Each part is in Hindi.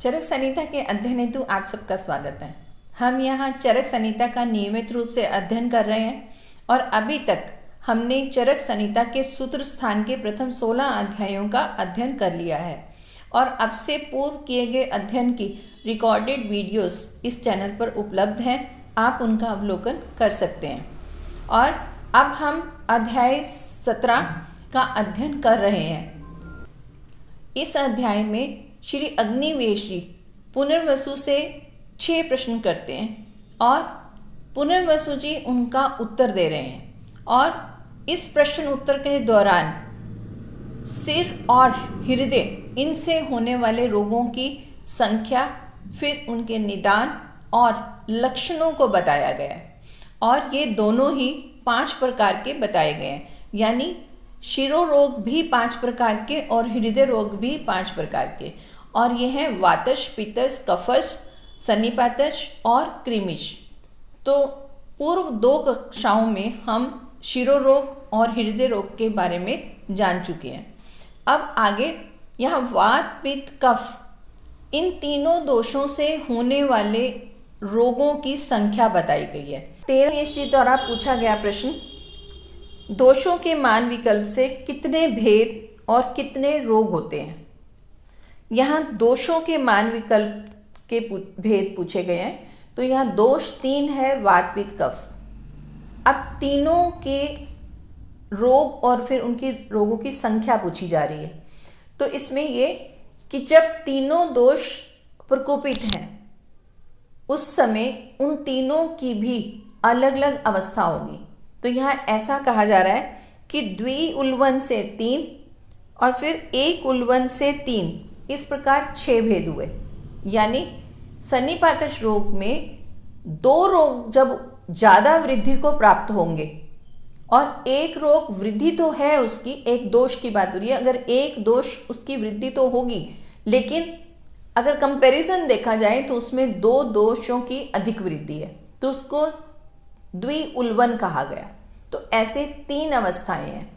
चरक संहिता के अध्ययन हेतु आप सबका स्वागत है। हम यहाँ चरक संहिता का नियमित रूप से अध्ययन कर रहे हैं और अभी तक हमने चरक संहिता के सूत्र स्थान के प्रथम 16 अध्यायों का अध्ययन कर लिया है और अब से पूर्व किए गए अध्ययन की रिकॉर्डेड वीडियोस इस चैनल पर उपलब्ध हैं। आप उनका अवलोकन कर सकते हैं। और अब हम अध्याय 17 का अध्ययन कर रहे हैं। इस अध्याय में श्री अग्निवेश जी पुनर्वसु से 6 प्रश्न करते हैं और पुनर्वसु जी उनका उत्तर दे रहे हैं। और इस प्रश्न उत्तर के दौरान सिर और हृदय इनसे होने वाले रोगों की संख्या, फिर उनके निदान और लक्षणों को बताया गया है। और ये दोनों ही 5 प्रकार के बताए गए हैं, यानी शिरो रोग भी 5 प्रकार के और हृदय रोग भी 5 प्रकार के। और ये हैं वातश, पित्तश, कफश, सन्निपातश और कृमिश। तो पूर्व 2 कक्षाओं में हम शिरो रोग और हृदय रोग के बारे में जान चुके हैं। अब आगे यहाँ वात, पित्त, कफ इन तीनों दोषों से होने वाले रोगों की संख्या बताई गई है। 13 जी द्वारा पूछा गया प्रश्न, दोषों के मान विकल्प से कितने भेद और कितने रोग होते हैं। यहाँ दोषों के मान विकल्प के भेद पूछे गए हैं। तो यहाँ दोष 3 है, वात, पित्त, कफ। अब तीनों के रोग और फिर उनकी रोगों की संख्या पूछी जा रही है। तो इसमें ये कि जब तीनों दोष प्रकोपित हैं उस समय उन तीनों की भी अलग अलग अवस्था होगी। तो यहाँ ऐसा कहा जा रहा है कि द्वि उल्बन से 3 और फिर एक उल्बन से 3, इस प्रकार 6 भेद हुए। यानी सन्निपातश रोग में 2 रोग जब ज़्यादा वृद्धि को प्राप्त होंगे और एक रोग वृद्धि तो है उसकी, एक दोष की बात हो रही है, अगर एक दोष उसकी वृद्धि तो होगी, लेकिन अगर कंपैरिजन देखा जाए तो उसमें 2 दोषों की अधिक वृद्धि है, तो उसको द्वि उल्बन कहा गया। तो ऐसे 3 अवस्थाएं हैं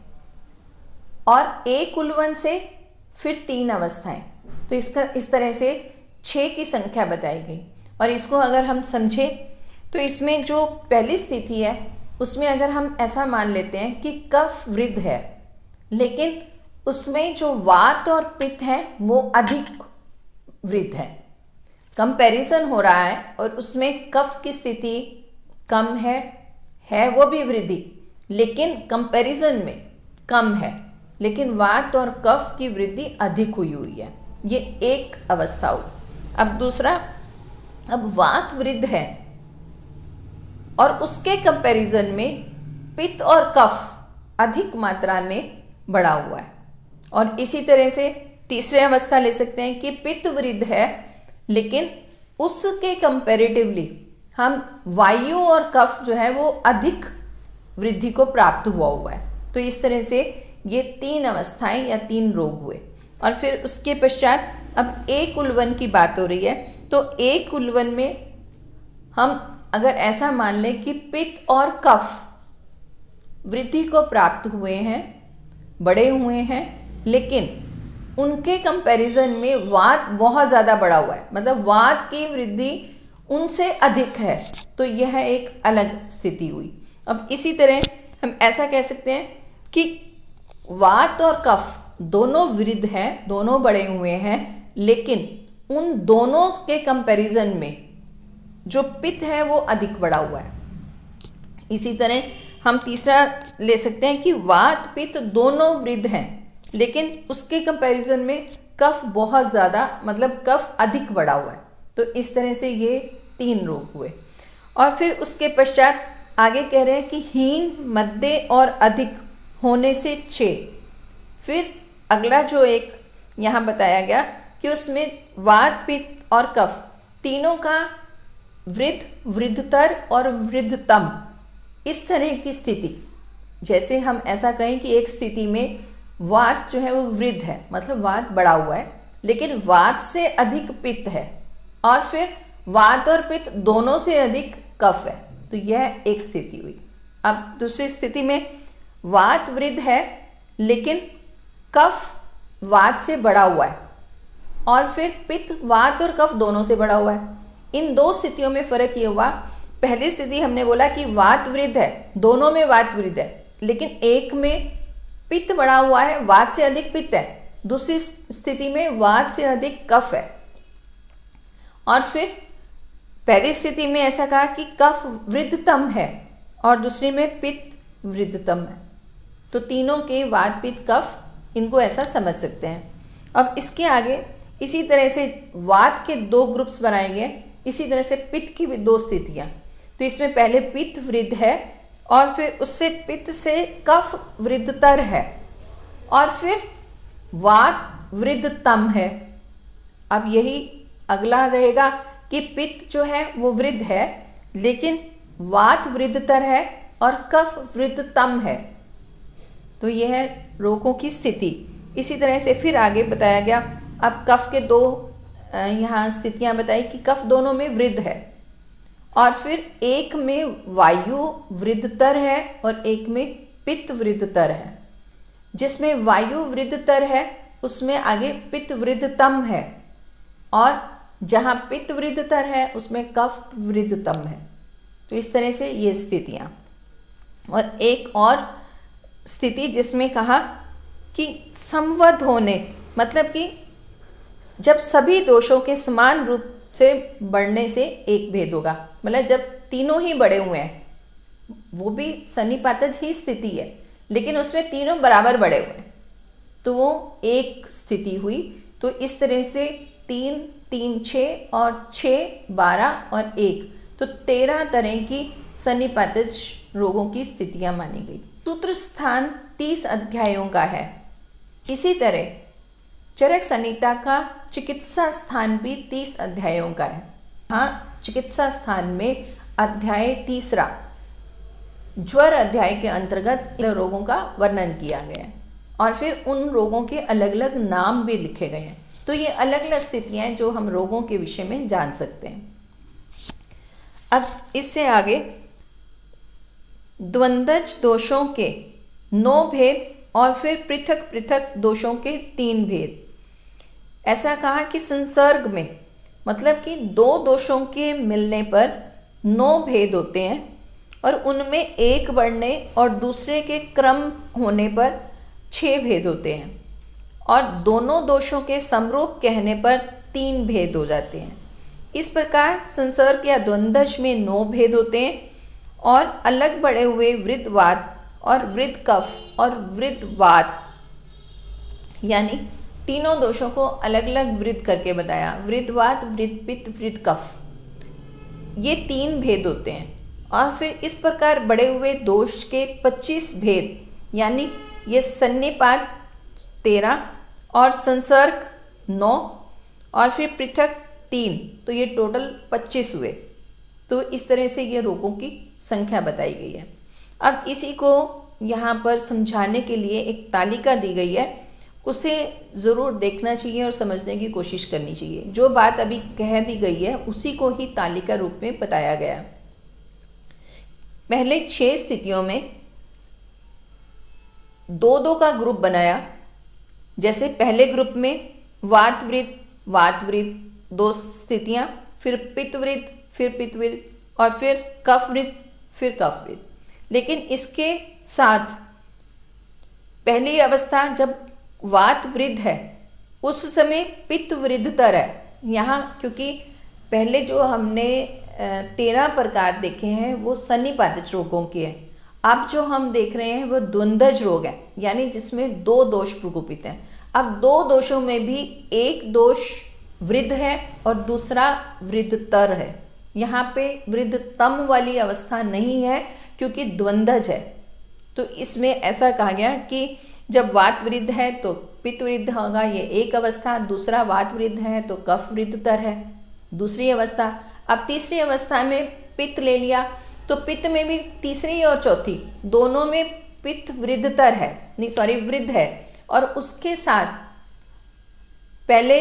और एक उल्बन से फिर 3 अवस्थाएं। तो इसका इस तरह से 6 की संख्या बताई गई। और इसको अगर हम समझें तो इसमें जो पहली स्थिति है उसमें अगर हम ऐसा मान लेते हैं कि कफ वृद्ध है, लेकिन उसमें जो वात और पित्त है वो अधिक वृद्ध है, कंपैरिजन हो रहा है और उसमें कफ की स्थिति कम है वो भी वृद्धि, लेकिन कंपैरिजन में कम है, लेकिन वात और कफ की वृद्धि अधिक हुई है। ये एक अवस्था हुई। अब दूसरा, अब वात वृद्ध है और उसके कंपैरिजन में पित्त और कफ अधिक मात्रा में बढ़ा हुआ है। और इसी तरह से तीसरी अवस्था ले सकते हैं कि पित्त वृद्ध है, लेकिन उसके कंपैरेटिवली हम वायु और कफ जो है वो अधिक वृद्धि को प्राप्त हुआ है। तो इस तरह से ये 3 अवस्थाएं या 3 रोग हुए। और फिर उसके पश्चात अब एक उल्बन की बात हो रही है। तो एक उल्बन में हम अगर ऐसा मान लें कि पित्त और कफ वृद्धि को प्राप्त हुए हैं, बड़े हुए हैं, लेकिन उनके कंपैरिजन में वात बहुत ज़्यादा बढ़ा हुआ है, मतलब वात की वृद्धि उनसे अधिक है, तो यह एक अलग स्थिति हुई। अब इसी तरह हम ऐसा कह सकते हैं कि वात और कफ दोनों वृद्ध हैं, दोनों बड़े हुए हैं, लेकिन उन दोनों के कंपैरिजन में जो पित्त है वो अधिक बढ़ा हुआ है। इसी तरह हम तीसरा ले सकते हैं कि वात, पित्त दोनों वृद्ध हैं, लेकिन उसके कंपैरिजन में कफ बहुत ज़्यादा, मतलब कफ अधिक बढ़ा हुआ है। तो इस तरह से ये 3 रोग हुए। और फिर उसके पश्चात आगे कह रहे हैं कि हीन, मध्य और अधिक होने से 6। फिर अगला जो एक यहाँ बताया गया कि उसमें वात, पित्त और कफ तीनों का वृद्ध, वृद्धतर और वृद्धतम, इस तरह की स्थिति। जैसे हम ऐसा कहें कि एक स्थिति में वात जो है वो वृद्ध है, मतलब वात बढ़ा हुआ है, लेकिन वात से अधिक पित्त है, और फिर वात और पित्त दोनों से अधिक कफ है। तो यह एक स्थिति हुई। अब दूसरी स्थिति में वात वृद्ध है, लेकिन कफ वात से बढ़ा हुआ है, और फिर पित्त वात और कफ दोनों से बढ़ा हुआ है। इन दो स्थितियों में फर्क ये हुआ, पहली स्थिति हमने बोला कि वात वृद्ध है, दोनों में वात वृद्ध है, लेकिन एक में पित्त बढ़ा हुआ है, वात से अधिक पित्त है, दूसरी स्थिति में वात से अधिक कफ है। और फिर पहली स्थिति में ऐसा कहा कि कफ वृद्धतम है और दूसरी में पित्त वृद्धतम है। तो तीनों के वात पित्त कफ, इनको ऐसा समझ सकते हैं। अब इसके आगे इसी तरह से वात के दो ग्रुप्स बनाए गए, इसी तरह से पित्त की भी दो स्थितियां। तो इसमें पहले पित्त वृद्ध है और फिर उससे पित्त से कफ वृद्धतर है और फिर वात वृद्धतम है। अब यही अगला रहेगा कि पित्त जो है वो वृद्ध है, लेकिन वात वृद्धतर है और कफ वृद्धतम है। तो यह है रोगों की स्थिति। इसी तरह से फिर आगे बताया गया, अब कफ के दो यहाँ स्थितियाँ बताई कि कफ दोनों में वृद्ध है और फिर एक में वायु वृद्धतर है और एक में पित्त वृद्धतर है। जिसमें वायु वृद्धतर है उसमें आगे पित्त वृद्धतम है और जहाँ पित्त वृद्धतर है उसमें कफ वृद्धतम है। तो इस तरह से ये स्थितियाँ। और एक और स्थिति जिसमें कहा कि संवद होने, मतलब कि जब सभी दोषों के समान रूप से बढ़ने से एक भेद होगा, मतलब जब तीनों ही बढ़े हुए हैं, वो भी सन्निपातज ही स्थिति है लेकिन उसमें तीनों बराबर बढ़े हुए हैं, तो वो एक स्थिति हुई। तो इस तरह से 3, 3, 6 और 6, 12 और 1, तो 13 तरह की सन्निपातज रोगों की स्थितियां मानी गई। सूत्र स्थान 30 अध्यायों का है। इसी तरह चरक संहिता का चिकित्सा स्थान भी 30 अध्यायों का है। हाँ, चिकित्सा स्थान में अध्याय 3 ज्वर अध्याय के अंतर्गत रोगों का वर्णन किया गया है और फिर उन रोगों के अलग अलग नाम भी लिखे गए हैं। तो ये अलग अलग स्थितियां हैं जो हम रोगों के विषय में जान सकते हैं। अब इससे आगे द्वंद्वज दोषों के 9 भेद और फिर पृथक पृथक दोषों के 3 भेद। ऐसा कहा कि संसर्ग में, मतलब कि 2 दोषों के मिलने पर 9 भेद होते हैं और उनमें एक बढ़ने और दूसरे के क्रम होने पर 6 भेद होते हैं और दोनों दोषों के समरूप कहने पर 3 भेद हो जाते हैं। इस प्रकार संसर्ग या द्वंद्वज में 9 भेद होते हैं और अलग बढ़े हुए वृद्धवात और वृद्ध कफ और वृद्धवात, यानी तीनों दोषों को अलग अलग वृद्ध करके बताया। वृद्धवात, वृद्ध पित्त, वृद्ध कफ, ये 3 भेद होते हैं। और फिर इस प्रकार बढ़े हुए दोष के 25 भेद, यानी ये सन्निपात 13 और संसर्ग 9 और फिर पृथक 3, तो ये टोटल 25 हुए। तो इस तरह से ये रोगों की संख्या बताई गई है। अब इसी को यहाँ पर समझाने के लिए एक तालिका दी गई है, उसे ज़रूर देखना चाहिए और समझने की कोशिश करनी चाहिए। जो बात अभी कह दी गई है उसी को ही तालिका रूप में बताया गया है। पहले 6 स्थितियों में 2-2 का ग्रुप बनाया। जैसे पहले ग्रुप में वातवृद्ध 2 स्थितियाँ, फिर पित्तवृद्ध, फिर पित्तवृद्ध और फिर कफवृद्ध, फिर कफवृद्ध। लेकिन इसके साथ पहली अवस्था जब वात वृद्ध है उस समय पित्त वृद्धतर है। यहाँ क्योंकि पहले जो हमने 13 प्रकार देखे हैं वो सन्निपातज रोगों के हैं। अब जो हम देख रहे हैं वो द्वंद्वज रोग है, यानी जिसमें 2 दोष प्रकोपित हैं। अब 2 दोषों में भी एक दोष वृद्ध है और दूसरा वृद्धतर है। यहाँ पे वृद्धतम वाली अवस्था नहीं है क्योंकि द्वंद्वज है। तो इसमें ऐसा कहा गया कि जब वात वृद्ध है तो पित्त वृद्ध होगा, ये एक अवस्था। दूसरा वात वृद्ध है तो कफ वृद्धतर है, दूसरी अवस्था। अब तीसरी अवस्था में पित्त ले लिया तो पित्त में भी तीसरी और चौथी दोनों में पित्त वृद्धतर है, वृद्ध है, और उसके साथ पहले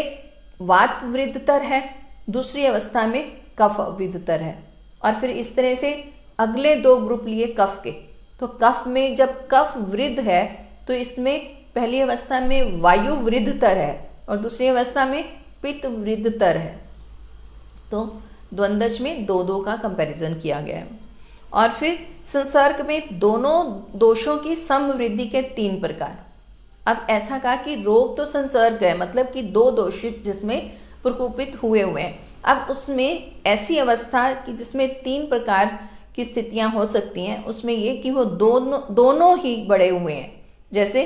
वात वृद्धतर है, दूसरी अवस्था में कफ वृद्धतर है। और फिर इस तरह से अगले 2 ग्रुप लिए कफ के। तो कफ में जब कफ वृद्ध है तो इसमें पहली अवस्था में वायु वृद्धतर है और दूसरी अवस्था में पित्त वृद्धतर है। तो द्वंद्वज में 2-2 का कंपैरिजन किया गया है। और फिर संसर्ग में दोनों दोषों की समवृद्धि के 3 प्रकार। अब ऐसा कहा कि रोग तो संसर्ग है, मतलब कि 2 दोष जिसमें प्रकोपित हुए हैं। अब उसमें ऐसी अवस्था कि जिसमें 3 प्रकार की स्थितियां हो सकती हैं, उसमें ये कि वो दोनों ही बढ़े हुए हैं। जैसे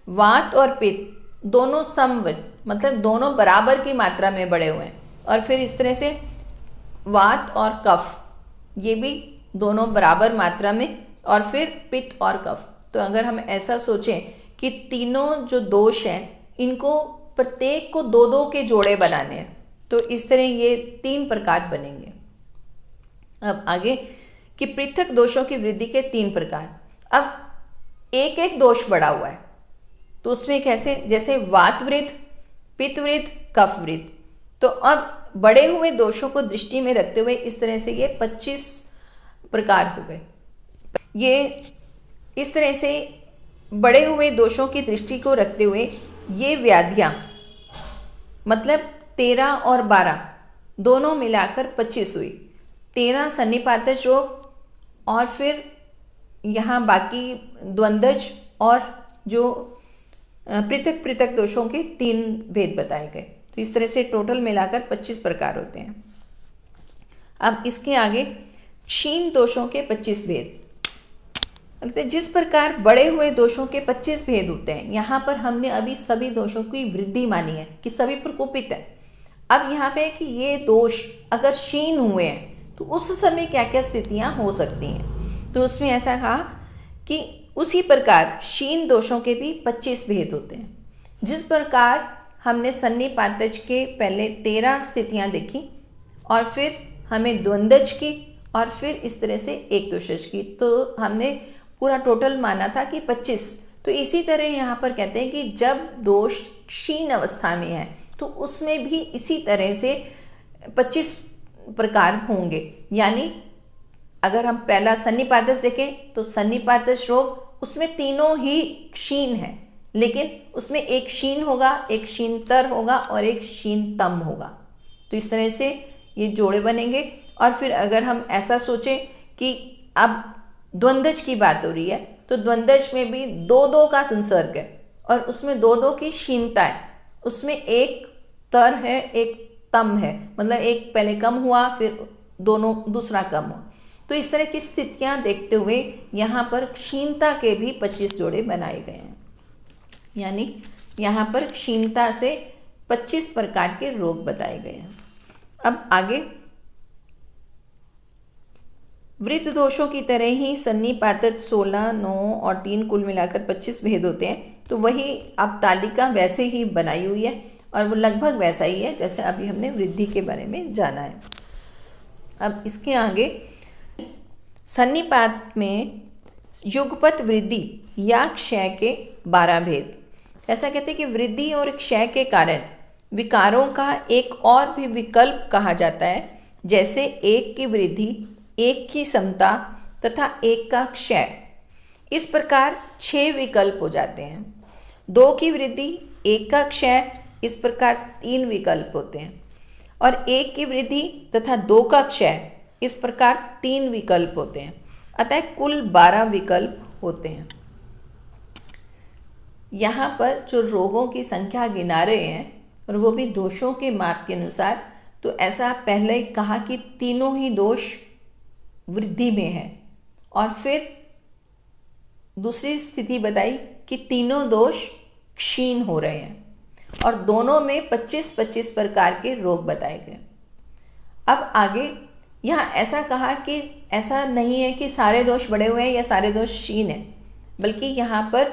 वात और पित्त दोनों मतलब दोनों बराबर की मात्रा में बढ़े हुए हैं। और फिर इस तरह से वात और कफ ये भी दोनों बराबर मात्रा में, और फिर पित्त और कफ। तो अगर हम ऐसा सोचें कि तीनों जो दोष हैं इनको प्रत्येक को 2-2 के जोड़े बनाने हैं, तो इस तरह ये 3 प्रकार बनेंगे। अब आगे कि पृथक दोषों की वृद्धि के 3 प्रकार। अब एक एक दोष बढ़ा हुआ है, तो उसमें कैसे, जैसे वात वृद्ध, पित्त वृद्ध, कफ वृद्ध। तो अब बढ़े हुए दोषों को दृष्टि में रखते हुए इस तरह से ये 25 प्रकार हो गए। ये इस तरह से बढ़े हुए दोषों की दृष्टि को रखते हुए ये व्याधियाँ, मतलब 13 और 12 दोनों मिलाकर 25 हुई। 13 सन्निपातज रोग, और फिर यहाँ बाकी द्वंद्वज और जो पृथक पृथक दोषों के 3 भेद बताए गए। तो इस तरह से टोटल मिलाकर 25 प्रकार होते हैं। अब इसके आगे क्षीण दोषों के 25 भेद। जिस प्रकार बढ़े हुए दोषों के 25 भेद होते हैं, यहाँ पर हमने अभी सभी दोषों की वृद्धि मानी है कि सभी प्रकोपित है। अब यहाँ पे कि ये दोष अगर क्षीण हुए हैं तो उस समय क्या क्या स्थितियाँ हो सकती हैं। तो उसमें ऐसा कहा कि उसी प्रकार क्षीण दोषों के भी 25 भेद होते हैं। जिस प्रकार हमने सन्निपातज के पहले 13 स्थितियाँ देखी, और फिर हमें द्वंद्वज की, और फिर इस तरह से एक दोषज की, तो हमने पूरा टोटल माना था कि 25। तो इसी तरह यहाँ पर कहते हैं कि जब दोष क्षीण अवस्था में है तो उसमें भी इसी तरह से 25 प्रकार होंगे। यानी अगर हम पहला सन्निपातज देखें तो सन्निपातज रोग उसमें तीनों ही क्षीण है, लेकिन उसमें एक क्षीण होगा, एक क्षीणतर होगा और एक क्षीणतम होगा। तो इस तरह से ये जोड़े बनेंगे। और फिर अगर हम ऐसा सोचें कि अब द्वंद्वज की बात हो रही है, तो द्वंद्वज में भी 2-2 का संसर्ग है और उसमें 2-2 की क्षीणता है। उसमें एक तर है, एक तम है, मतलब एक पहले कम हुआ फिर दोनों दूसरा कम हुआ। तो इस तरह की स्थितियां देखते हुए यहाँ पर क्षीणता के भी 25 जोड़े बनाए गए हैं। यानी यहाँ पर क्षीणता से 25 प्रकार के रोग बताए गए हैं। अब आगे वृद्ध दोषों की तरह ही सन्निपातज 16, 9 और 3 कुल मिलाकर 25 भेद होते हैं। तो वही अब तालिका वैसे ही बनाई हुई है और वो लगभग वैसा ही है जैसे अभी हमने वृद्धि के बारे में जाना है। अब इसके आगे सन्निपात में युगपत वृद्धि या क्षय के 12 भेद। ऐसा कहते हैं कि वृद्धि और क्षय के कारण विकारों का एक और भी विकल्प कहा जाता है, जैसे एक की वृद्धि, एक की समता तथा एक का क्षय। इस प्रकार 6 विकल्प हो जाते हैं। 2 की वृद्धि, 1 का क्षय, इस प्रकार 3 विकल्प होते हैं। और 1 की वृद्धि तथा 2 का क्षय, इस प्रकार 3 विकल्प होते हैं। अतः कुल 12 विकल्प होते हैं। यहाँ पर जो रोगों की संख्या गिना रहे हैं और वो भी दोषों के माप के अनुसार, तो ऐसा पहले कहा कि तीनों ही दोष वृद्धि में है, और फिर दूसरी स्थिति बताई कि तीनों दोष क्षीण हो रहे हैं, और दोनों में 25-25 प्रकार के रोग बताए गए। अब आगे यहाँ ऐसा कहा कि ऐसा नहीं है कि सारे दोष बढ़े हुए हैं या सारे दोष क्षीण हैं, बल्कि यहाँ पर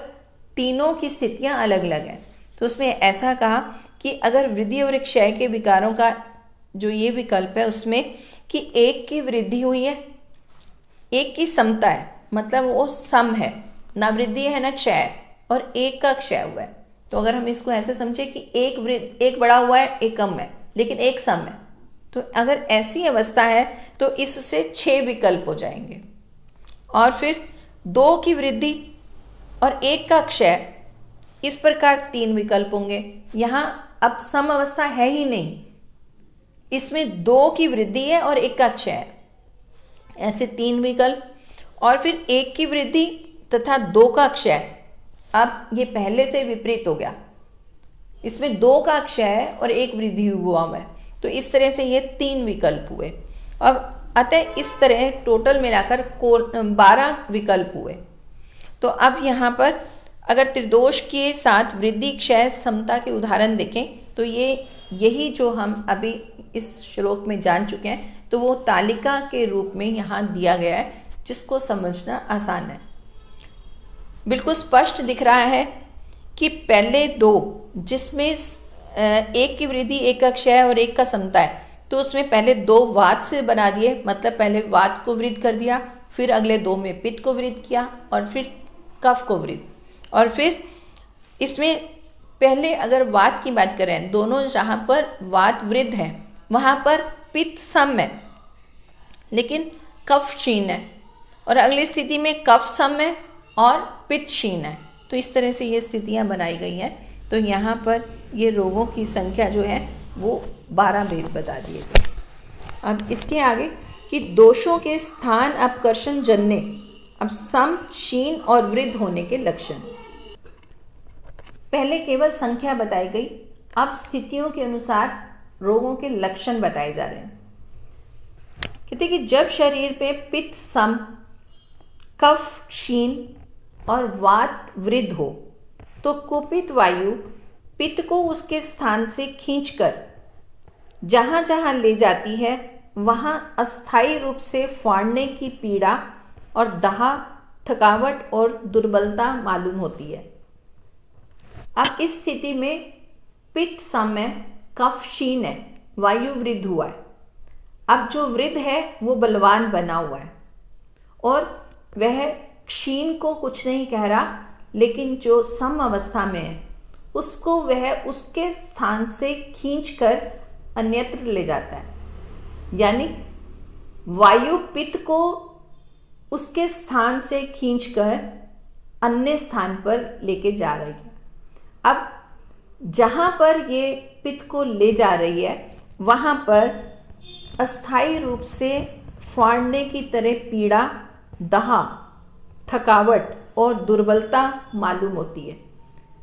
तीनों की स्थितियाँ अलग अलग हैं। तो उसमें ऐसा कहा कि अगर वृद्धि और क्षय के विकारों का जो ये विकल्प है उसमें कि 1 की वृद्धि हुई है, 1 की समता है, मतलब वो सम है, ना वृद्धि है ना क्षय है, और 1 का क्षय हुआ है। तो अगर हम इसको ऐसे समझे कि एक बढ़ा हुआ है, एक कम है, लेकिन एक सम है, तो अगर ऐसी अवस्था है तो इससे 6 विकल्प हो जाएंगे। और फिर 2 की वृद्धि और 1 का क्षय, इस प्रकार 3 विकल्प होंगे। यहाँ अब सम अवस्था है ही नहीं, इसमें 2 की वृद्धि है और 1 का क्षय है। ऐसे 3 विकल्प, और फिर 1 की वृद्धि तथा 2 का क्षय। अब ये पहले से विपरीत हो गया, इसमें 2 का क्षय है और 1 वृद्धि हुआ है, तो इस तरह से ये 3 विकल्प हुए। अब अतः इस तरह टोटल मिलाकर 12 विकल्प हुए। तो अब यहाँ पर अगर त्रिदोष के साथ वृद्धि क्षय समता के उदाहरण देखें तो यही जो हम अभी इस श्लोक में जान चुके हैं, तो वो तालिका के रूप में यहाँ दिया गया है, जिसको समझना आसान है। बिल्कुल स्पष्ट दिख रहा है कि पहले 2 जिसमें 1 की वृद्धि 1 का क्षय और 1 का समता है, तो उसमें पहले 2 वात से बना दिए, मतलब पहले वात को वृद्ध कर दिया, फिर अगले 2 में पित्त को वृद्ध किया और फिर कफ को वृद्ध। और फिर इसमें पहले अगर वात की बात करें, दोनों जहाँ पर वात वृद्ध है वहाँ पर पित्त सम है लेकिन कफ क्षीण है, और अगली स्थिति में कफ सम है और पित्त क्षीण है। तो इस तरह से ये स्थितियाँ बनाई गई हैं। तो यहाँ पर ये रोगों की संख्या जो है वो 12 भेद बता दिए। अब इसके आगे कि दोषों के स्थान अपकर्षण जन्य, अब सम क्षीण और वृद्ध होने के लक्षण। पहले केवल संख्या बताई गई, अब स्थितियों के अनुसार रोगों के लक्षण बताए जा रहे हैं। कहते कि जब शरीर पे पित्त सम, कफ क्षीण और वात वृद्ध हो तो कुपित वायु पित्त को उसके स्थान से खींचकर जहाँ जहाँ ले जाती है वहाँ अस्थायी रूप से फाड़ने की पीड़ा और दाह, थकावट और दुर्बलता मालूम होती है। अब इस स्थिति में पित्त सम है, कफ क्षीण है, वायु वृद्ध हुआ है। अब जो वृद्ध है वो बलवान बना हुआ है और वह क्षीण को कुछ नहीं कह रहा, लेकिन जो सम अवस्था में है उसको वह उसके स्थान से खींचकर अन्यत्र ले जाता है। यानी वायु पित्त को उसके स्थान से खींचकर अन्य स्थान पर लेके जा रही है। अब जहाँ पर ये पित्त को ले जा रही है वहाँ पर अस्थायी रूप से फाड़ने की तरह पीड़ा, दाह, थकावट और दुर्बलता मालूम होती है।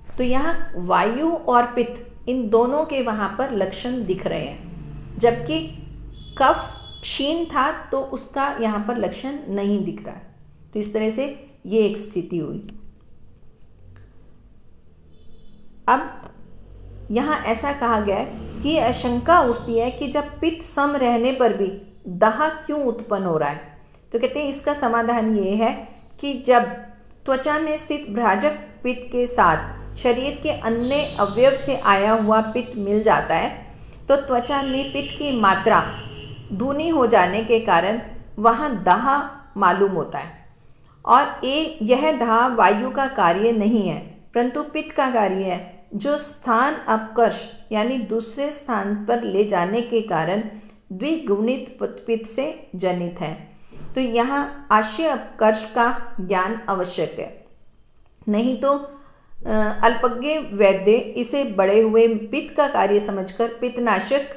तो यहाँ वायु और पित्त इन दोनों के वहाँ पर लक्षण दिख रहे हैं, जबकि कफ क्षीण था तो उसका यहाँ पर लक्षण नहीं दिख रहा है। तो इस तरह से ये एक स्थिति हुई। अब यहाँ ऐसा कहा गया है कि आशंका उठती है कि जब पित्त सम रहने पर भी दाह क्यों उत्पन्न हो रहा है। तो कहते हैं इसका समाधान ये है कि जब त्वचा में स्थित भ्राजक पित्त के साथ शरीर के अन्य अवयव से आया हुआ पित्त मिल जाता है तो त्वचा में पित्त की मात्रा दूनी हो जाने के कारण वहाँ दाह मालूम होता है। और यह दाह वायु का कार्य नहीं है परंतु पित्त का कार्य है, जो स्थान अपकर्ष यानी दूसरे स्थान पर ले जाने के कारण द्विगुणित पित्त से जनित है। तो यहाँ आशय अपकर्ष का ज्ञान आवश्यक है, नहीं तो अल्पज्ञ वैद्य इसे बढ़े हुए पित्त का कार्य समझकर पित्तनाशक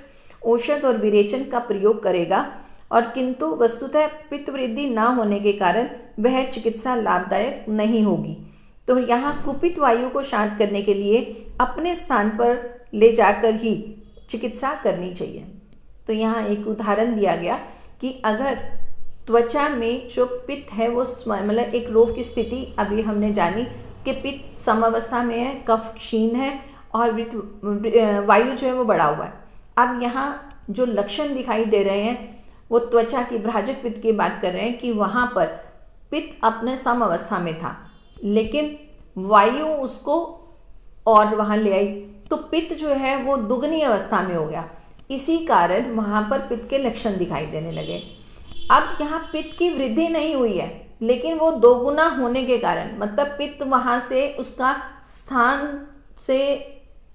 औषध और विरेचन का प्रयोग करेगा, और किंतु वस्तुतः पित्त वृद्धि न होने के कारण वह चिकित्सा लाभदायक नहीं होगी। तो यहाँ कुपित वायु को शांत करने के लिए अपने स्थान पर ले जाकर ही चिकित्सा करनी चाहिए। तो यहाँ एक उदाहरण दिया गया कि अगर त्वचा में जो पित्त है वो मतलब एक रोग की स्थिति अभी हमने जानी कि पित्त समावस्था में है, कफ क्षीण है और वायु जो है वो बढ़ा हुआ है। अब यहाँ जो लक्षण दिखाई दे रहे हैं वो त्वचा की भ्राजक पित्त की बात कर रहे हैं कि वहाँ पर पित्त अपने सम अवस्था में था लेकिन वायु उसको और वहाँ ले आई तो पित्त जो है वो दुगनी अवस्था में हो गया। इसी कारण वहाँ पर पित्त के लक्षण दिखाई देने लगे। अब यहाँ पित्त की वृद्धि नहीं हुई है लेकिन वो दोगुना होने के कारण मतलब पित्त वहाँ से उसका स्थान से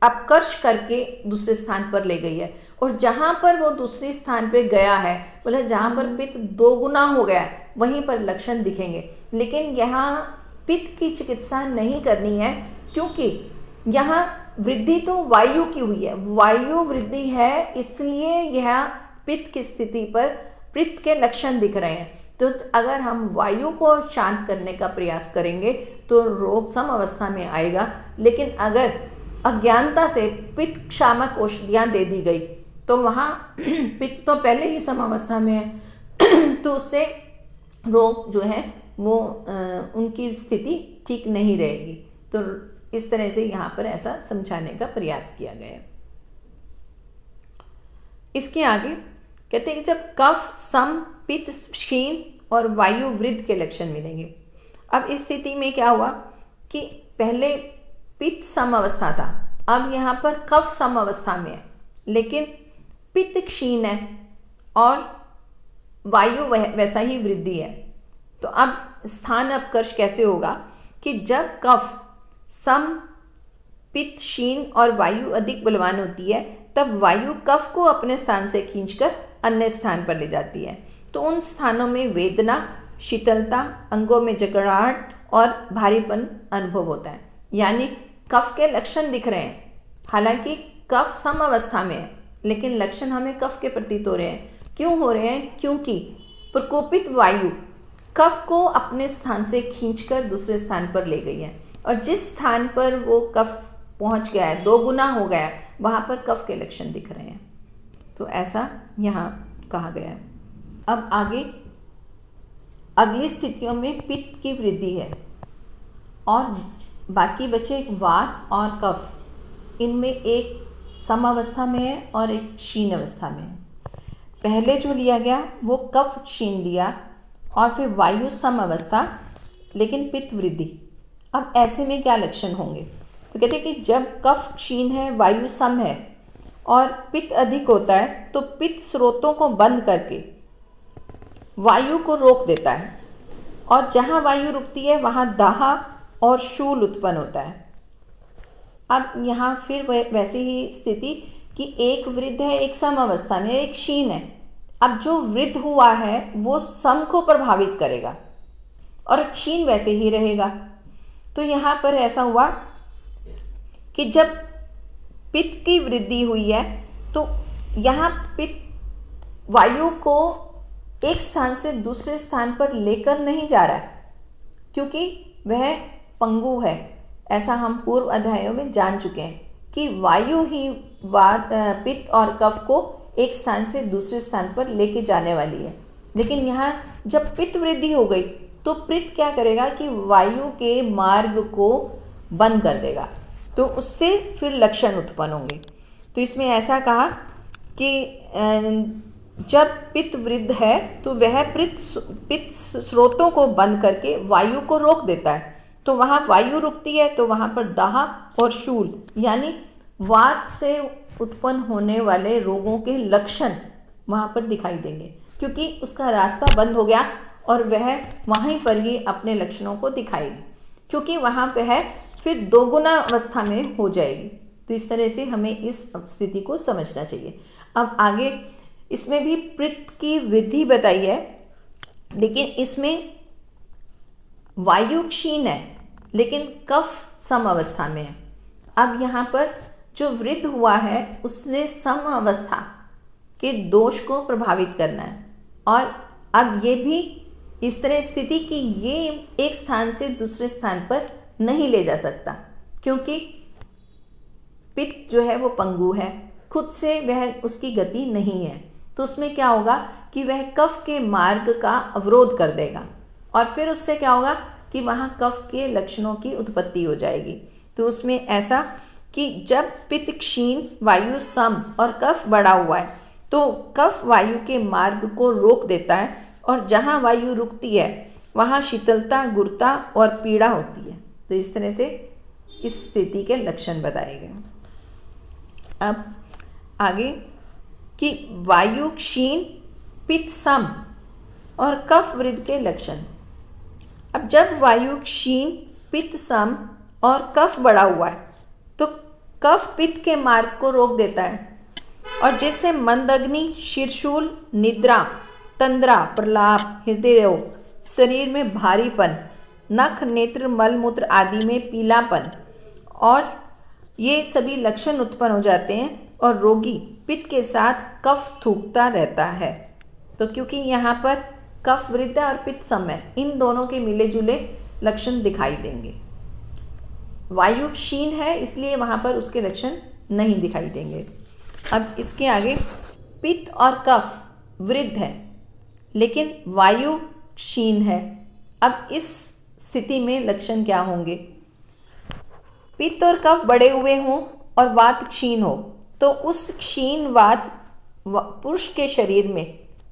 अपकर्ष करके दूसरे स्थान पर ले गई है, और जहाँ पर वो दूसरे स्थान पर गया है मतलब जहाँ पर पित्त दोगुना हो गया है वहीं पर लक्षण दिखेंगे। लेकिन यहाँ पित्त की चिकित्सा नहीं करनी है क्योंकि यहाँ वृद्धि तो वायु की हुई है, वायु वृद्धि है, इसलिए यह पित्त की स्थिति पर पित्त के लक्षण दिख रहे हैं। तो अगर हम वायु को शांत करने का प्रयास करेंगे तो रोग सम अवस्था में आएगा। लेकिन अगर अज्ञानता से पित्त शामक औषधियाँ दे दी गई तो वहाँ पित्त तो पहले ही सम अवस्था में है तो उससे रोग जो है वो उनकी स्थिति ठीक नहीं रहेगी। तो इस तरह से यहाँ पर ऐसा समझाने का प्रयास किया गया। इसके आगे कहते हैं कि जब कफ सम पित्त क्षीण और वायु वृद्ध के लक्षण मिलेंगे। अब इस स्थिति में क्या हुआ कि पहले पित्त सम अवस्था था, अब यहाँ पर कफ सम अवस्था में है, लेकिन पित्त क्षीण है और वायु वैसा ही वृद्धि है। तो अब स्थान अपकर्ष कैसे होगा कि जब कफ सम पित्त क्षीण और वायु अधिक बलवान होती है तब वायु कफ को अपने स्थान से खींचकर अन्य स्थान पर ले जाती है। तो उन स्थानों में वेदना, शीतलता, अंगों में जकड़ाहट और भारीपन अनुभव होता है। यानी कफ के लक्षण दिख रहे हैं, हालांकि कफ सम अवस्था में है लेकिन लक्षण हमें कफ के प्रतीत हो रहे हैं। क्यों हो रहे हैं? क्योंकि प्रकोपित वायु कफ को अपने स्थान से खींचकर दूसरे स्थान पर ले गई है और जिस स्थान पर वो कफ पहुंच गया है, 2 गुना हो गया है, वहाँ पर कफ के लक्षण दिख रहे हैं। तो ऐसा यहाँ कहा गया है। अब आगे अगली स्थितियों में पित्त की वृद्धि है और बाकी बचे वात और कफ, इनमें एक समावस्था में है और एक क्षीण अवस्था में है। पहले जो लिया गया वो कफ क्षीण लिया और फिर वायु सम अवस्था लेकिन पित्त वृद्धि। अब ऐसे में क्या लक्षण होंगे? तो कहते हैं कि जब कफ क्षीण है, वायु सम है और पित्त अधिक होता है तो पित्त स्रोतों को बंद करके वायु को रोक देता है और जहाँ वायु रुकती है वहाँ दाहा और शूल उत्पन्न होता है। अब यहाँ फिर वैसी ही स्थिति कि एक वृद्ध है, एक सम अवस्था में, एक क्षीण है। अब जो वृद्ध हुआ है वो सम को प्रभावित करेगा और क्षीण वैसे ही रहेगा। तो यहाँ पर ऐसा हुआ कि जब पित्त की वृद्धि हुई है तो यहाँ पित्त वायु को एक स्थान से दूसरे स्थान पर लेकर नहीं जा रहा है क्योंकि वह पंगु है। ऐसा हम पूर्व अध्यायों में जान चुके हैं कि वायु ही पित्त और कफ को एक स्थान से दूसरे स्थान पर लेके जाने वाली है। लेकिन यहाँ जब पित्त वृद्धि हो गई तो पित्त क्या करेगा कि वायु के मार्ग को बंद कर देगा, तो उससे फिर लक्षण उत्पन्न होंगे। तो इसमें ऐसा कहा कि जब पित्त वृद्ध है तो वह पित्त स्रोतों को बंद करके वायु को रोक देता है। तो वहाँ वायु रुकती है तो वहाँ पर दाह और शूल यानी वात से उत्पन्न होने वाले रोगों के लक्षण वहाँ पर दिखाई देंगे क्योंकि उसका रास्ता बंद हो गया और वह वहीं पर ही अपने लक्षणों को दिखाएगी क्योंकि वहाँ वह फिर 2 गुना अवस्था में हो जाएगी। तो इस तरह से हमें इस स्थिति को समझना चाहिए। अब आगे इसमें भी पित्त की वृद्धि बताई है लेकिन इसमें वायु क्षीण है लेकिन कफ सम अवस्था में है। अब यहाँ पर जो वृद्ध हुआ है उसने सम अवस्था के दोष को प्रभावित करना है और अब ये भी इस तरह स्थिति कि ये एक स्थान से दूसरे स्थान पर नहीं ले जा सकता क्योंकि पित्त जो है वो पंगु है, खुद से वह उसकी गति नहीं है। तो उसमें क्या होगा कि वह कफ के मार्ग का अवरोध कर देगा और फिर उससे क्या होगा कि वहाँ कफ के लक्षणों की उत्पत्ति हो जाएगी। तो उसमें ऐसा कि जब पित्त क्षीण, वायु सम और कफ बढ़ा हुआ है तो कफ वायु के मार्ग को रोक देता है और जहाँ वायु रुकती है वहाँ शीतलता, गुरुता और पीड़ा होती है। तो इस तरह से इस स्थिति के लक्षण बताए गए। अब आगे कि वायु क्षीण, पित्त सम और कफ वृद्ध के लक्षण। अब जब वायु क्षीण, पित्त सम और कफ बढ़ा हुआ है तो कफ पित्त के मार्ग को रोक देता है और जिससे मंदग्नि, शिरशूल, निद्रा, तंद्रा, प्रलाप, हृदय रोग, शरीर में भारीपन, नख, नेत्र, मल मूत्र आदि में पीलापन और ये सभी लक्षण उत्पन्न हो जाते हैं और रोगी पित्त के साथ कफ थूकता रहता है। तो क्योंकि यहाँ पर कफ वृद्ध और पित्त समय इन दोनों के मिले जुले लक्षण दिखाई देंगे। वायु क्षीण है इसलिए वहाँ पर उसके लक्षण नहीं दिखाई देंगे। अब इसके आगे पित्त और कफ वृद्ध है लेकिन वायु क्षीण है। अब इस स्थिति में लक्षण क्या होंगे? पित्त और कफ बढ़े हुए हों और वात क्षीण हो तो उस क्षीण वात पुरुष के शरीर में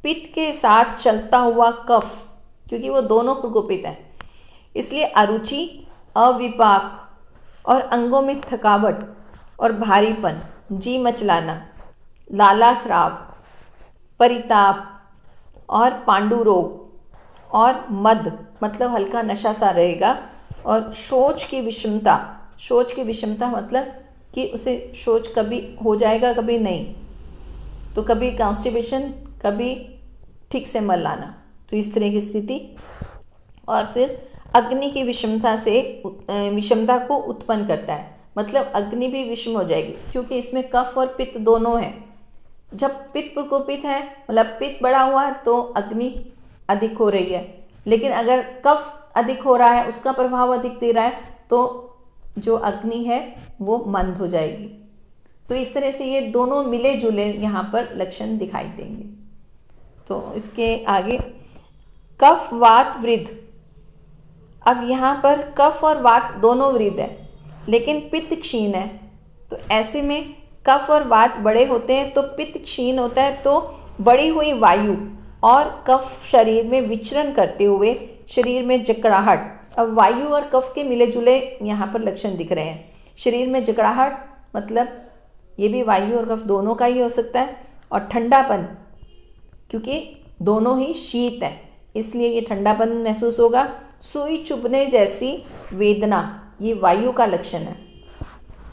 पित्त के साथ चलता हुआ कफ, क्योंकि वो दोनों प्रकोपित हैं, इसलिए अरुचि, अविपाक और अंगों में थकावट और भारीपन, जी मचलाना, लाला स्राव, परिताप और पांडु रोग और मद मतलब हल्का नशा सा रहेगा। और शौच की विषमता मतलब कि उसे शौच कभी हो जाएगा कभी नहीं, तो कभी कॉन्स्टिपेशन कभी ठीक से मल लाना, तो इस तरह की स्थिति। और फिर अग्नि की विषमता को उत्पन्न करता है, मतलब अग्नि भी विषम हो जाएगी क्योंकि इसमें कफ और पित्त दोनों हैं। जब पित्त प्रकोपित है मतलब पित्त बढ़ा हुआ है तो अग्नि अधिक हो रही है, लेकिन अगर कफ अधिक हो रहा है, उसका प्रभाव अधिक दे रहा है, तो जो अग्नि है वो मंद हो जाएगी। तो इस तरह से ये दोनों मिले जुले यहाँ पर लक्षण दिखाई देंगे। तो इसके आगे कफ वात वृद्ध। अब यहाँ पर कफ और वात दोनों वृद्ध है लेकिन पित्त क्षीण है, तो ऐसे में कफ और वात बड़े होते हैं तो पित्त क्षीण होता है, तो बढ़ी हुई वायु और कफ शरीर में विचरण करते हुए शरीर में जकड़ाहट। अब वायु और कफ के मिले जुले यहाँ पर लक्षण दिख रहे हैं। शरीर में जकड़ाहट मतलब ये भी वायु और कफ दोनों का ही हो सकता है, और ठंडापन क्योंकि दोनों ही शीत हैं इसलिए ये ठंडापन महसूस होगा। सुई चुभने जैसी वेदना ये वायु का लक्षण है,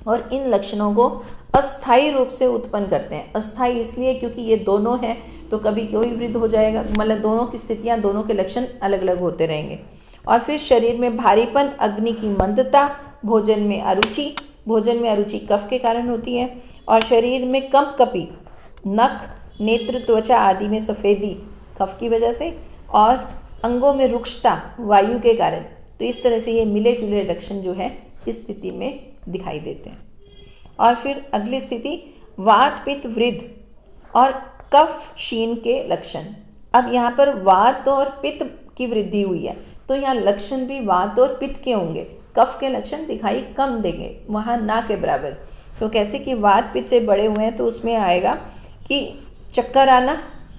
और इन लक्षणों को अस्थायी रूप से उत्पन्न करते हैं। अस्थायी इसलिए क्योंकि ये दोनों हैं, तो कभी कोई वृद्ध हो जाएगा, मतलब दोनों की स्थितियां, दोनों के लक्षण अलग अलग होते रहेंगे। और फिर शरीर में भारीपन, अग्नि की मंदता, भोजन में अरुचि कफ के कारण होती है, और शरीर में कंपकपी, नख, नेत्र, त्वचा आदि में सफ़ेदी कफ की वजह से, और अंगों में रुक्षता वायु के कारण। तो इस तरह से ये मिले जुले लक्षण जो है इस स्थिति में दिखाई देते हैं। और फिर अगली स्थिति वात पित्त वृद्ध और कफ क्षीण के लक्षण। अब यहाँ पर वात और पित्त की वृद्धि हुई है तो यहाँ लक्षण भी वात और पित्त के होंगे, कफ के लक्षण दिखाई कम देंगे, वहाँ ना के बराबर। तो कैसे कि वात पित्त से बड़े हुए हैं तो उसमें आएगा कि चक्कर आना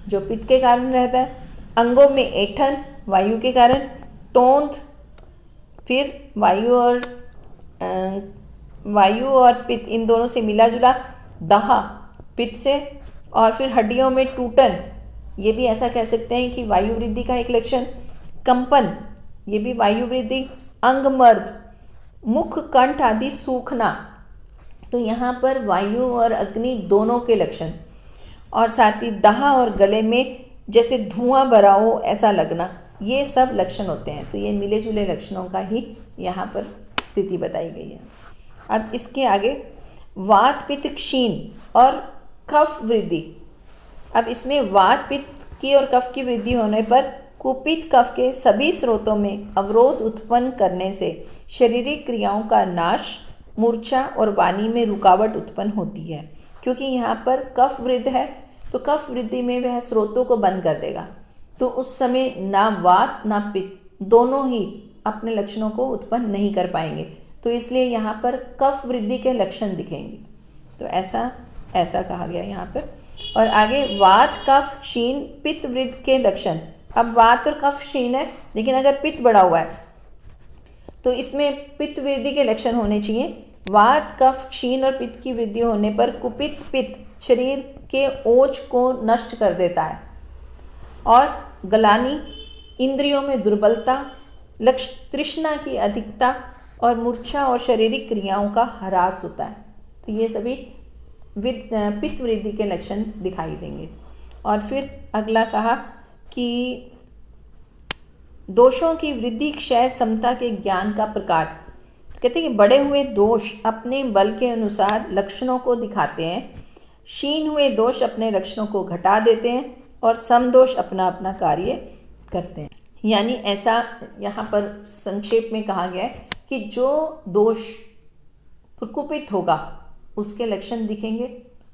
जो पित्त के कारण रहता है, अंगों में ऐंठन वायु के कारण, तोंद, फिर वायु और पित्त इन दोनों से मिला जुला दहा पित्त से, और फिर हड्डियों में टूटन, ये भी ऐसा कह सकते हैं कि वायु वृद्धि का एक लक्षण। कंपन ये भी वायु वृद्धि। अंगमर्द, मुख कंठ आदि सूखना, तो यहाँ पर वायु और अग्नि दोनों के लक्षण। और साथ ही दहा और गले में जैसे धुआं भरा हो ऐसा लगना, ये सब लक्षण होते हैं। तो ये मिले जुले लक्षणों का ही यहाँ पर स्थिति बताई गई है। अब इसके आगे वात पित्त क्षीण और कफ वृद्धि। अब इसमें वात पित्त की और कफ की वृद्धि होने पर कुपित कफ के सभी स्रोतों में अवरोध उत्पन्न करने से शारीरिक क्रियाओं का नाश, मूर्छा और वाणी में रुकावट उत्पन्न होती है। क्योंकि यहाँ पर कफ वृद्ध है तो कफ वृद्धि में वह स्रोतों को बंद कर देगा, तो उस समय ना वात ना पित्त दोनों ही अपने लक्षणों को उत्पन्न नहीं कर पाएंगे, तो इसलिए यहाँ पर कफ वृद्धि के लक्षण दिखेंगे। तो ऐसा कहा गया यहाँ पर। और आगे वात कफ क्षीण पित्त वृद्ध के लक्षण। अब वात और कफ क्षीण है लेकिन अगर पित्त बढ़ा हुआ है तो इसमें पित्त वृद्धि के लक्षण होने चाहिए। वात कफ क्षीण और पित्त की वृद्धि होने पर कुपित पित्त शरीर के ओज को नष्ट कर देता है, और गलानी, इंद्रियों में दुर्बलता, तृष्णा की अधिकता और मूर्छा और शारीरिक क्रियाओं का ह्रास होता है। तो ये सभी पित्त वृद्धि के लक्षण दिखाई देंगे। और फिर अगला कहा कि दोषों की वृद्धि, क्षय, समता के ज्ञान का प्रकार। कहते हैं कि बढ़े हुए दोष अपने बल के अनुसार लक्षणों को दिखाते हैं, क्षीण हुए दोष अपने लक्षणों को घटा देते हैं और समदोष अपना अपना कार्य करते हैं। यानी ऐसा यहाँ पर संक्षेप में कहा गया है कि जो दोष प्रकोपित होगा उसके लक्षण दिखेंगे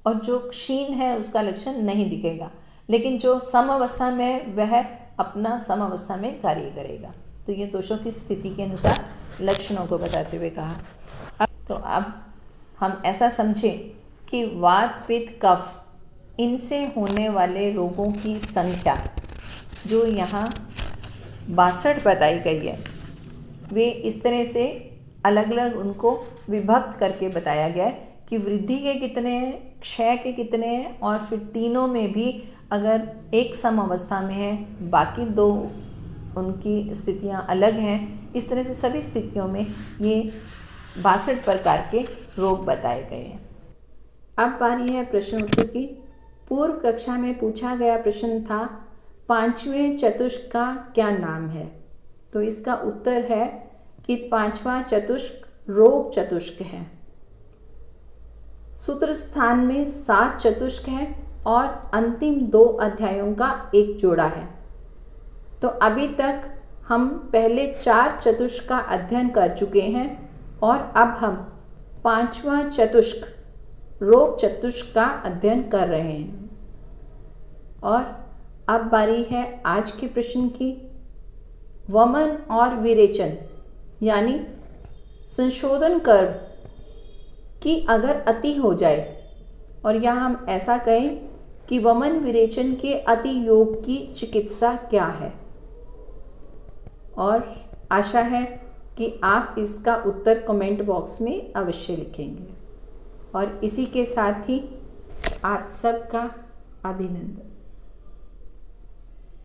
और जो क्षीण है उसका लक्षण नहीं दिखेगा, लेकिन जो सम अवस्था में वह अपना सम अवस्था में कार्य करेगा। तो ये दोषों की स्थिति के अनुसार लक्षणों को बताते हुए कहा। अब हम ऐसा समझें कि वात पित्त कफ इनसे होने वाले रोगों की संख्या जो यहाँ 62 बताई गई है, वे इस तरह से अलग अलग उनको विभक्त करके बताया गया है कि वृद्धि के कितने हैं, क्षय के कितने हैं, और फिर तीनों में भी अगर एक सम अवस्था में है, बाकी दो उनकी स्थितियां अलग हैं। इस तरह से सभी स्थितियों में ये 62 प्रकार के रोग बताए गए हैं। अब बारी है प्रश्न उत्तर की। पूर्व कक्षा में पूछा गया प्रश्न था, पांचवें चतुष्क का क्या नाम है? तो इसका उत्तर है कि पांचवा चतुष्क रोग चतुष्क है। सूत्र स्थान में 7 चतुष्क है और अंतिम 2 अध्यायों का एक जोड़ा है। तो अभी तक हम पहले 4 चतुष्क का अध्ययन कर चुके हैं और अब हम 5वां चतुष्क रोग चतुष्क का अध्ययन कर रहे हैं। और अब बारी है आज के प्रश्न की। वमन और विरेचन यानी संशोधन कर्व की अगर अति हो जाए, और या हम ऐसा कहें कि वमन विरेचन के अति योग की चिकित्सा क्या है, और आशा है कि आप इसका उत्तर कमेंट बॉक्स में अवश्य लिखेंगे। और इसी के साथ ही आप सबका अभिनंदन।